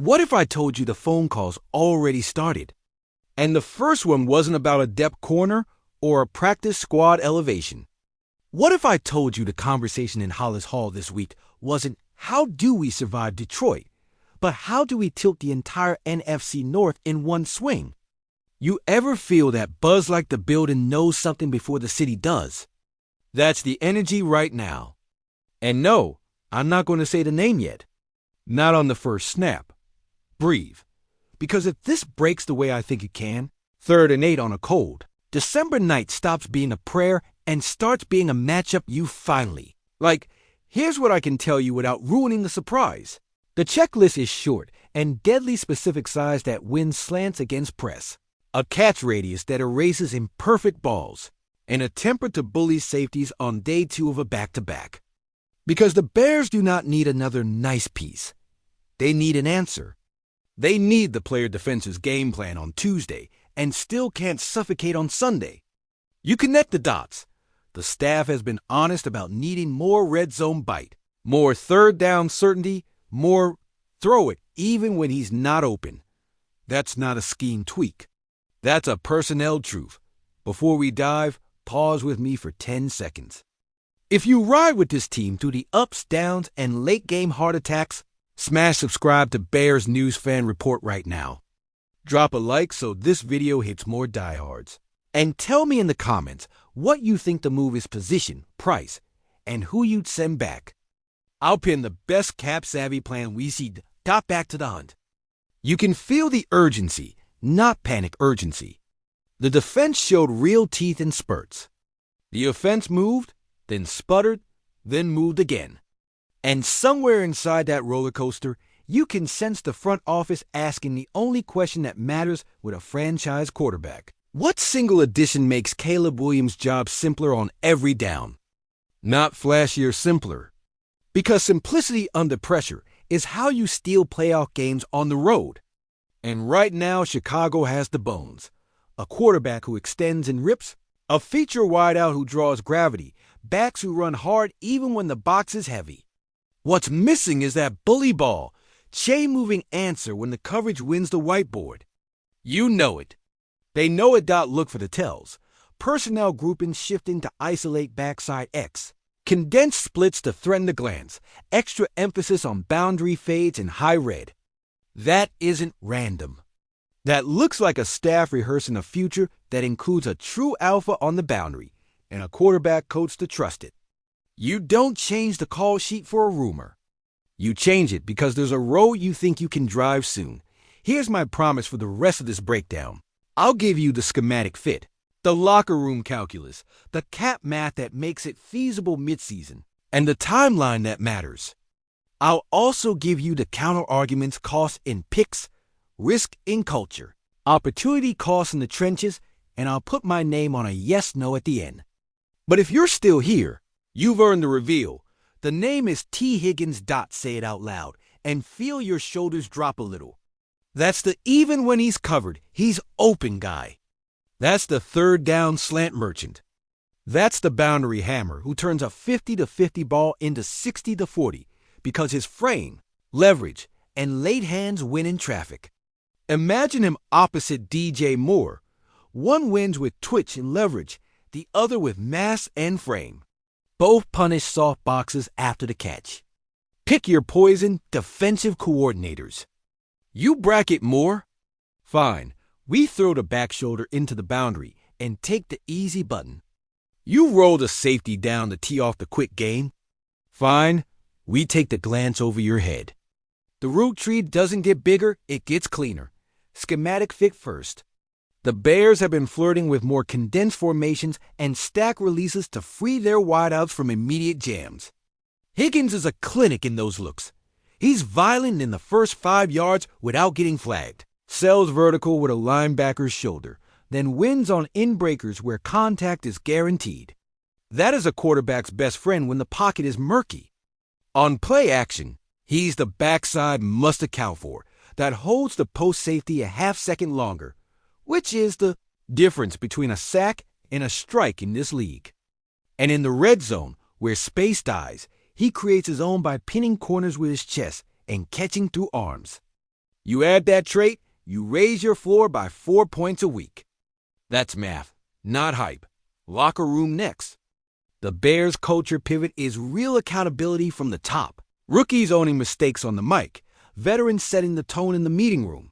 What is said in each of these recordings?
What if I told you the phone calls already started? And the first one wasn't about a depth corner or a practice squad elevation. What if I told you the conversation in Hollis Hall this week wasn't how do we survive Detroit, but how do we tilt the entire NFC North in one swing? You ever feel that buzz like the building knows something before the city does? That's the energy right now. And no, I'm not going to say the name yet. Not on the first snap. Breathe. Because if this breaks the way I think it can, 3rd and 8 on a cold, December night stops being a prayer and starts being a matchup you finally. Like, here's what I can tell you without ruining the surprise. The checklist is short and deadly specific size that wins slants against press. A catch radius that erases imperfect balls. And a temper to bully safeties on day 2 of a back-to-back. Because the Bears do not need another nice piece. They need an answer. They need the player defense's game plan on Tuesday and still can't suffocate on Sunday. You connect the dots. The staff has been honest about needing more red zone bite, more third down certainty, more throw it even when he's not open. That's not a scheme tweak. That's a personnel truth. Before we dive, pause with me for 10 seconds. If you ride with this team through the ups, downs, and late-game heart attacks, smash subscribe to Bears News Fan Report right now. Drop a like so this video hits more diehards. And tell me in the comments what you think the move is position, price, and who you'd send back. I'll pin the best cap-savvy plan we see. Got back to the hunt. You can feel the urgency, not panic urgency. The defense showed real teeth in spurts. The offense moved, then sputtered, then moved again. And somewhere inside that roller coaster, you can sense the front office asking the only question that matters with a franchise quarterback. What single addition makes Caleb Williams' job simpler on every down? Not flashier, simpler. Because simplicity under pressure is how you steal playoff games on the road. And right now, Chicago has the bones. A quarterback who extends and rips, a feature wideout who draws gravity, backs who run hard even when the box is heavy. What's missing is that bully ball, chain-moving answer when the coverage wins the whiteboard. You know it. They know it. Look for the tells. Personnel grouping shifting to isolate backside X. Condensed splits to threaten the glance. Extra emphasis on boundary fades and high red. That isn't random. That looks like a staff rehearsing a future that includes a true alpha on the boundary and a quarterback coach to trust it. You don't change the call sheet for a rumor. You change it because there's a road you think you can drive soon. Here's my promise for the rest of this breakdown. I'll give you the schematic fit, the locker room calculus, the cap math that makes it feasible midseason, and the timeline that matters. I'll also give you the counter-arguments cost in picks, risk in culture, opportunity cost in the trenches, and I'll put my name on a yes-no at the end. But if you're still here, you've earned the reveal. The name is T. Higgins. Say it out loud and feel your shoulders drop a little. That's the even when he's covered, he's open guy. That's the third down slant merchant. That's the boundary hammer who turns a 50-50 ball into 60-40 because his frame, leverage, and late hands win in traffic. Imagine him opposite DJ Moore. One wins with twitch and leverage, the other with mass and frame. Both punish soft boxes after the catch. Pick your poison, defensive coordinators. You bracket Moore? Fine, we throw the back shoulder into the boundary and take the easy button. You roll the safety down to tee off the quick game? Fine, we take the glance over your head. The root tree doesn't get bigger, it gets cleaner. Schematic fit first. The Bears have been flirting with more condensed formations and stack releases to free their wideouts from immediate jams. Higgins is a clinic in those looks. He's violent in the first 5 yards without getting flagged. Sells vertical with a linebacker's shoulder, then wins on in-breakers where contact is guaranteed. That is a quarterback's best friend when the pocket is murky. On play action, he's the backside must account for that holds the post safety a half second longer, which is the difference between a sack and a strike in this league. And in the red zone, where space dies, he creates his own by pinning corners with his chest and catching through arms. You add that trait, you raise your floor by 4 points a week. That's math, not hype. Locker room next. The Bears' culture pivot is real accountability from the top. Rookies owning mistakes on the mic, veterans setting the tone in the meeting room.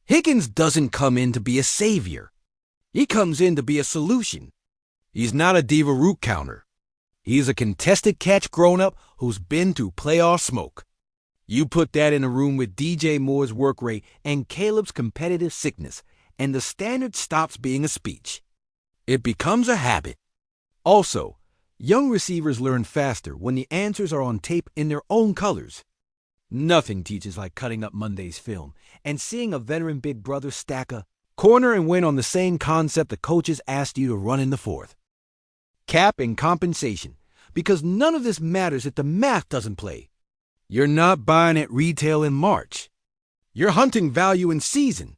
Higgins doesn't come in to be a savior. He comes in to be a solution. He's not a diva root counter. He's a contested catch grown-up who's been through playoff smoke. You put that in a room with DJ Moore's work rate and Caleb's competitive sickness, and the standard stops being a speech. It becomes a habit. Also, young receivers learn faster when the answers are on tape in their own colors. Nothing teaches like cutting up Monday's film and seeing a veteran big brother stack a corner and win on the same concept the coaches asked you to run in the fourth. Cap and compensation, because none of this matters if the math doesn't play. You're not buying at retail in March. You're hunting value in season.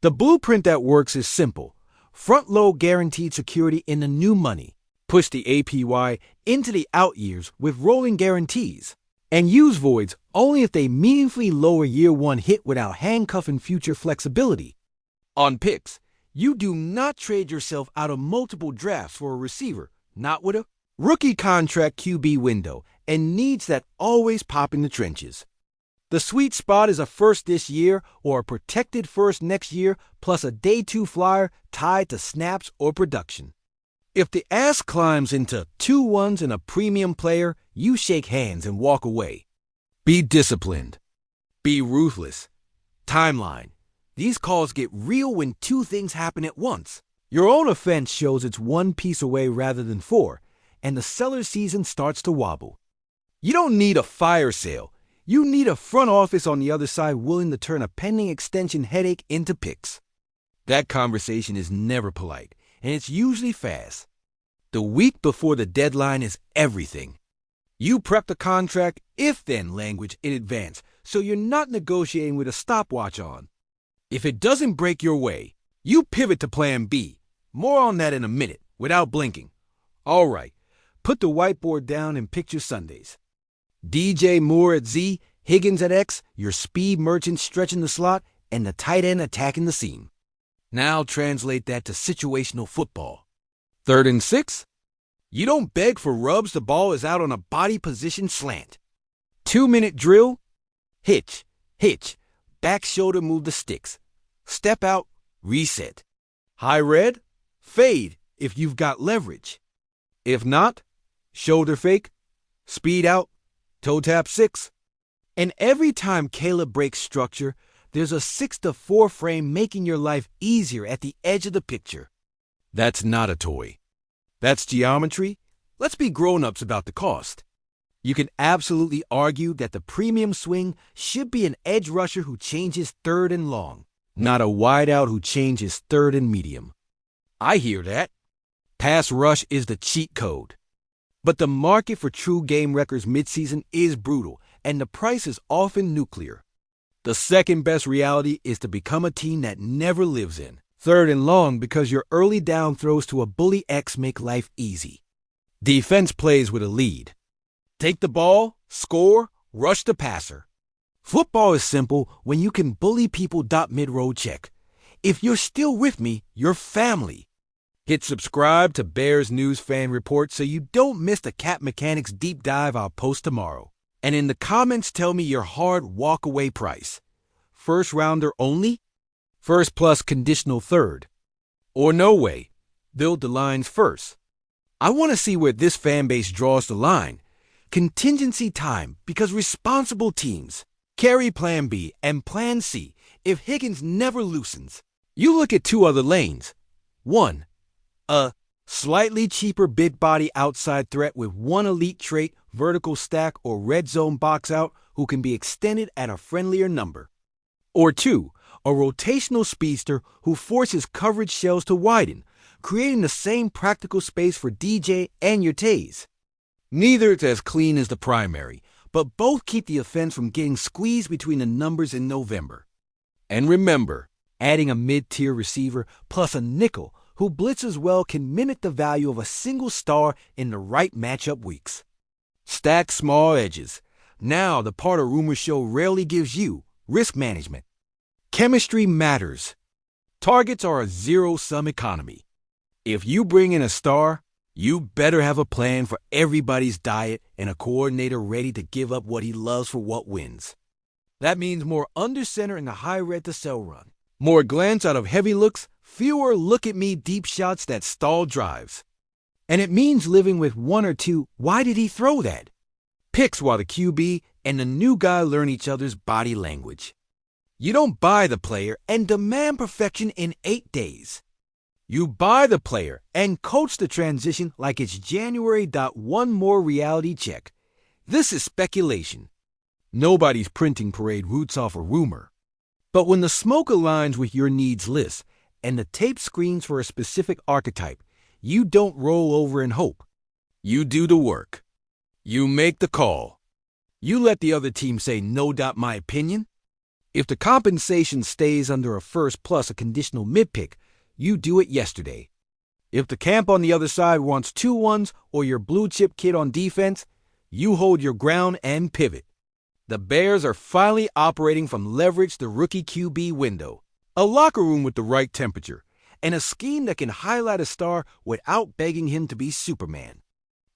The blueprint that works is simple. Front-load guaranteed security in the new money. Push the APY into the out years with rolling guarantees. And use voids only if they meaningfully lower year one hit without handcuffing future flexibility. On picks, you do not trade yourself out of multiple drafts for a receiver, not with a rookie contract QB window, and needs that always pop in the trenches. The sweet spot is a first this year or a protected first next year plus a day two flyer tied to snaps or production. If the ass climbs into 2 ones and a premium player, you shake hands and walk away. Be disciplined. Be ruthless. Timeline. These calls get real when 2 things happen at once. Your own offense shows it's 1 piece away rather than 4, and the seller's season starts to wobble. You don't need a fire sale. You need a front office on the other side willing to turn a pending extension headache into picks. That conversation is never polite, and it's usually fast. The week before the deadline is everything. You prep the contract if-then language in advance, so you're not negotiating with a stopwatch on. If it doesn't break your way, you pivot to plan B. More on that in a minute, without blinking. All right, put the whiteboard down and picture Sundays. DJ Moore at Z, Higgins at X, your speed merchant stretching the slot, and the tight end attacking the seam. Now translate that to situational football. 3rd and 6? You don't beg for rubs, the ball is out on a body position slant. 2-minute drill? Hitch, back shoulder move the sticks. Step out, reset. High red? Fade if you've got leverage. If not, shoulder fake, speed out, toe tap 6. And every time Caleb breaks structure, there's a 6-4 frame making your life easier at the edge of the picture. That's not a toy. That's geometry. Let's be grown-ups about the cost. You can absolutely argue that the premium swing should be an edge rusher who changes 3rd and long, not a wideout who changes 3rd and medium. I hear that. Pass rush is the cheat code. But the market for true game records midseason is brutal, and the price is often nuclear. The second best reality is to become a team that never lives in 3rd and long because your early down throws to a bully X make life easy. Defense plays with a lead. Take the ball, score, rush the passer. Football is simple when you can bully people. Mid-road check. If you're still with me, you're family. Hit subscribe to Bears News Fan Report so you don't miss the Cap Mechanics deep dive I'll post tomorrow. And in the comments, tell me your hard walk-away price. First rounder only? First plus conditional 3rd? Or no way? Build the lines first. I want to see where this fan base draws the line. Contingency time, because responsible teams carry Plan B and Plan C if Higgins never loosens. You look at 2 other lanes. 1. A slightly cheaper big body outside threat with 1 elite trait, vertical stack, or red zone box out who can be extended at a friendlier number. Or 2. A rotational speedster who forces coverage shells to widen, creating the same practical space for DJ and your Tays. Neither is as clean as the primary, but both keep the offense from getting squeezed between the numbers in November. And remember, adding a mid-tier receiver plus a nickel who blitzes well can mimic the value of a single star in the right matchup weeks. Stack small edges. Now the part of rumor show rarely gives you risk management. Chemistry matters. Targets are a zero-sum economy. If you bring in a star, you better have a plan for everybody's diet and a coordinator ready to give up what he loves for what wins. That means more under center in the high red to cell run, more glance out of heavy looks, fewer look-at-me deep shots that stall drives. And it means living with one or two "why did he throw that?" picks while the QB and the new guy learn each other's body language. You don't buy the player and demand perfection in 8 days. You buy the player and coach the transition like it's January. One more reality check. This is speculation. Nobody's printing parade roots off a rumor. But when the smoke aligns with your needs list and the tape screens for a specific archetype, you don't roll over and hope. You do the work. You make the call. You let the other team say no. My opinion? If the compensation stays under a first plus a conditional mid-pick, you do it yesterday. If the camp on the other side wants 2-1s or your blue-chip kid on defense, you hold your ground and pivot. The Bears are finally operating from leverage the rookie QB window, a locker room with the right temperature, and a scheme that can highlight a star without begging him to be Superman.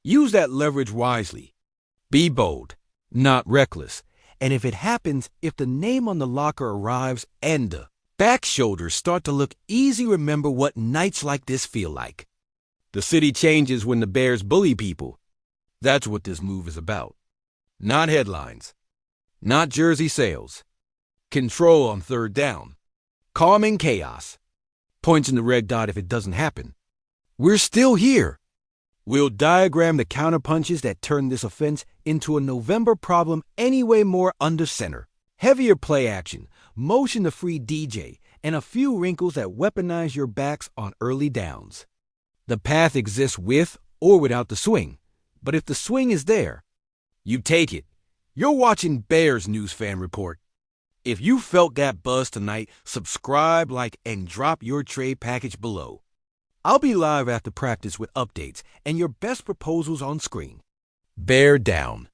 Use that leverage wisely. Be bold, not reckless. And if it happens, if the name on the locker arrives and the back shoulders start to look easy, remember what nights like this feel like. The city changes when the Bears bully people. That's what this move is about. Not headlines. Not jersey sales. Control on third down. Calming chaos. Points in the red dot if it doesn't happen. We're still here. We'll diagram the counterpunches that turn this offense into a November problem anyway. More under center. Heavier play action. Motion to free DJ, and a few wrinkles that weaponize your backs on early downs. The path exists with or without the swing, but if the swing is there, you take it. You're watching Bears News Fan Report. If you felt that buzz tonight, subscribe, like, and drop your trade package below. I'll be live after practice with updates and your best proposals on screen. Bear down.